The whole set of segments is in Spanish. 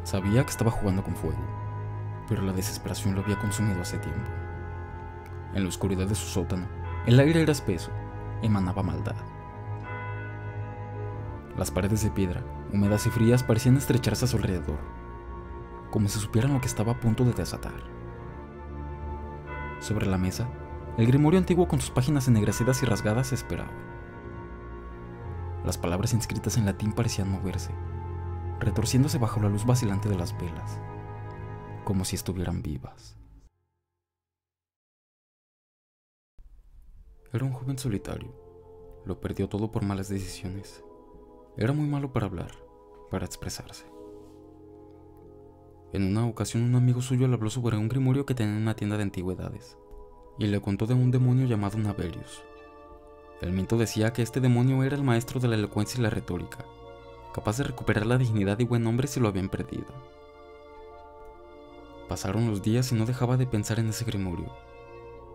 Sabía que estaba jugando con fuego, pero la desesperación lo había consumido hace tiempo. En la oscuridad de su sótano, el aire era espeso, emanaba maldad. Las paredes de piedra, húmedas y frías, parecían estrecharse a su alrededor, como si supieran lo que estaba a punto de desatar. Sobre la mesa, el grimorio antiguo con sus páginas ennegrecidas y rasgadas esperaba. Las palabras inscritas en latín parecían moverse, retorciéndose bajo la luz vacilante de las velas, como si estuvieran vivas. Era un joven solitario. Lo perdió todo por malas decisiones. Era muy malo para hablar, para expresarse. En una ocasión un amigo suyo le habló sobre un grimorio que tenía en una tienda de antigüedades, y le contó de un demonio llamado Naberius. El mito decía que este demonio era el maestro de la elocuencia y la retórica, capaz de recuperar la dignidad y buen nombre si lo habían perdido. Pasaron los días y no dejaba de pensar en ese grimorio,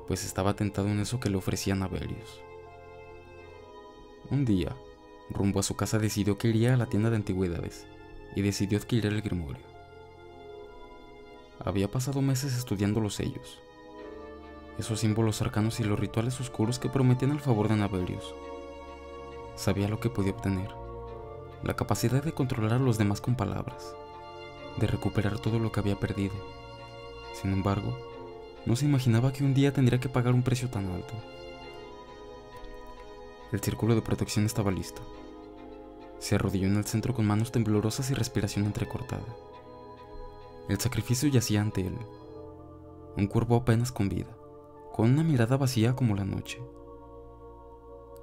pues estaba tentado en eso que le ofrecía Naberius. Un día, rumbo a su casa, decidió que iría a la tienda de antigüedades y decidió adquirir el grimorio. Había pasado meses estudiando los sellos, esos símbolos arcanos y los rituales oscuros que prometían el favor de Naberius. Sabía lo que podía obtener: la capacidad de controlar a los demás con palabras, de recuperar todo lo que había perdido. Sin embargo, no se imaginaba que un día tendría que pagar un precio tan alto. El círculo de protección estaba listo. Se arrodilló en el centro con manos temblorosas y respiración entrecortada. El sacrificio yacía ante él, un cuervo apenas con vida, con una mirada vacía como la noche.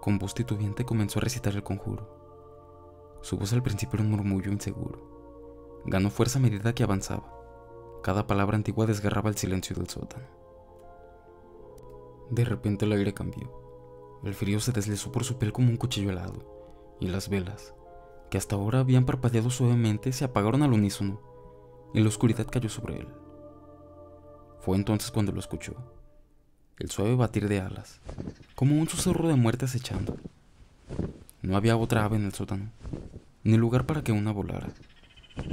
Con voz titubeante comenzó a recitar el conjuro. Su voz al principio era un murmullo inseguro. Ganó fuerza a medida que avanzaba. Cada palabra antigua desgarraba el silencio del sótano. De repente el aire cambió. El frío se deslizó por su piel como un cuchillo helado, y las velas, que hasta ahora habían parpadeado suavemente, se apagaron al unísono, y la oscuridad cayó sobre él. Fue entonces cuando lo escuchó: el suave batir de alas, como un susurro de muerte acechando. No había otra ave en el sótano, ni lugar para que una volara.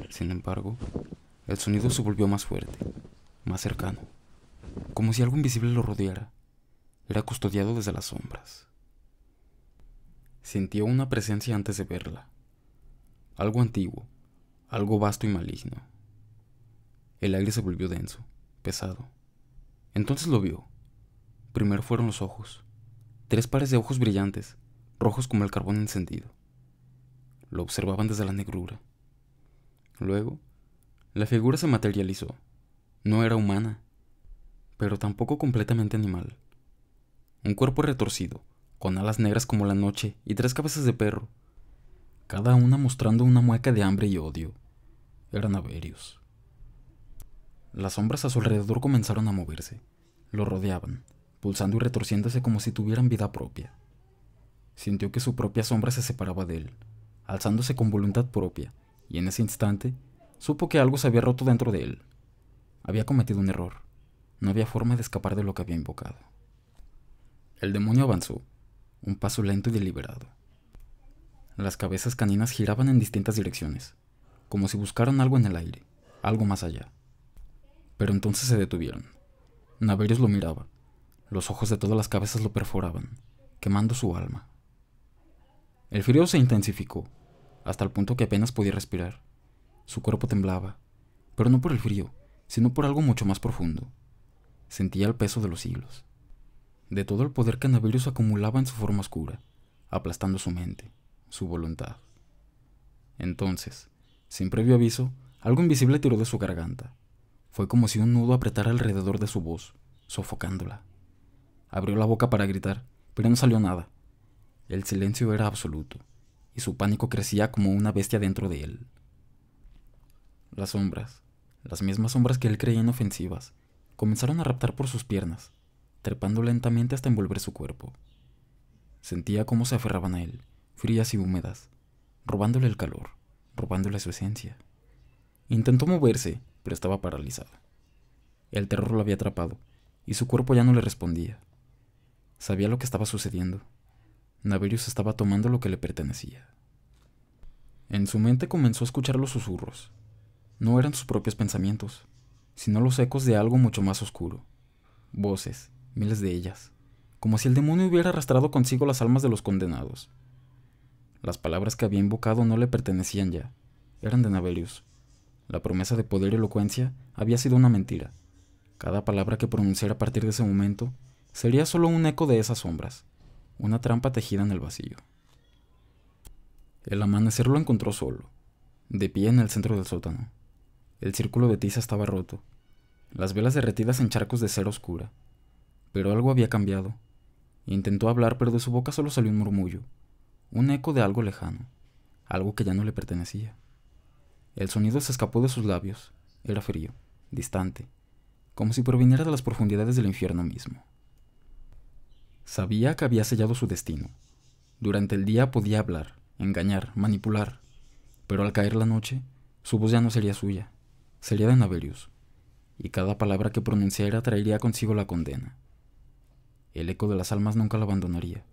Sin embargo, el sonido se volvió más fuerte, más cercano, como si algo invisible lo rodeara. Era custodiado desde las sombras. Sintió una presencia antes de verla. Algo antiguo, algo vasto y maligno. El aire se volvió denso, pesado. Entonces lo vio. Primero fueron los ojos. 3 pares de ojos brillantes, rojos como el carbón encendido. Lo observaban desde la negrura. Luego, la figura se materializó. No era humana, pero tampoco completamente animal. Un cuerpo retorcido, con alas negras como la noche y 3 cabezas de perro, cada una mostrando una mueca de hambre y odio. Era Naberius. Las sombras a su alrededor comenzaron a moverse. Lo rodeaban, pulsando y retorciéndose como si tuvieran vida propia. Sintió que su propia sombra se separaba de él, alzándose con voluntad propia, y en ese instante supo que algo se había roto dentro de él. Había cometido un error. No había forma de escapar de lo que había invocado. El demonio avanzó, un paso lento y deliberado. Las cabezas caninas giraban en distintas direcciones, como si buscaran algo en el aire, algo más allá. Pero entonces se detuvieron. Naberius lo miraba. Los ojos de todas las cabezas lo perforaban, quemando su alma. El frío se intensificó, hasta el punto que apenas podía respirar. Su cuerpo temblaba, pero no por el frío, sino por algo mucho más profundo. Sentía el peso de los siglos, de todo el poder que Naberius acumulaba en su forma oscura, aplastando su mente, su voluntad. Entonces, sin previo aviso, algo invisible tiró de su garganta. Fue como si un nudo apretara alrededor de su voz, sofocándola. Abrió la boca para gritar, pero no salió nada. El silencio era absoluto, y su pánico crecía como una bestia dentro de él. Las sombras, las mismas sombras que él creía inofensivas, comenzaron a raptar por sus piernas, trepando lentamente hasta envolver su cuerpo. Sentía cómo se aferraban a él, frías y húmedas, robándole el calor, robándole su esencia. Intentó moverse, pero estaba paralizado. El terror lo había atrapado, y su cuerpo ya no le respondía. Sabía lo que estaba sucediendo. Naberius estaba tomando lo que le pertenecía. En su mente comenzó a escuchar los susurros. no eran sus propios pensamientos, sino los ecos de algo mucho más oscuro. Voces, miles de ellas, como si el demonio hubiera arrastrado consigo las almas de los condenados. Las palabras que había invocado no le pertenecían ya, eran de Navelius. La promesa de poder y elocuencia había sido una mentira. Cada palabra que pronunciara a partir de ese momento sería solo un eco de esas sombras, una trampa tejida en el vacío. El amanecer lo encontró solo, de pie en el centro del sótano. El círculo de tiza estaba roto, las velas derretidas en charcos de cera oscura. Pero algo había cambiado. Intentó hablar, pero de su boca solo salió un murmullo, un eco de algo lejano, algo que ya no le pertenecía. El sonido se escapó de sus labios. Era frío, distante, como si proviniera de las profundidades del infierno mismo. Sabía que había sellado su destino. Durante el día podía hablar, engañar, manipular, pero al caer la noche, su voz ya no sería suya, sería de Navelius, y cada palabra que pronunciara traería consigo la condena. El eco de las almas nunca la abandonaría,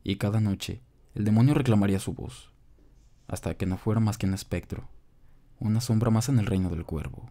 y cada noche el demonio reclamaría su voz, hasta que no fuera más que un espectro, una sombra más en el reino del cuervo.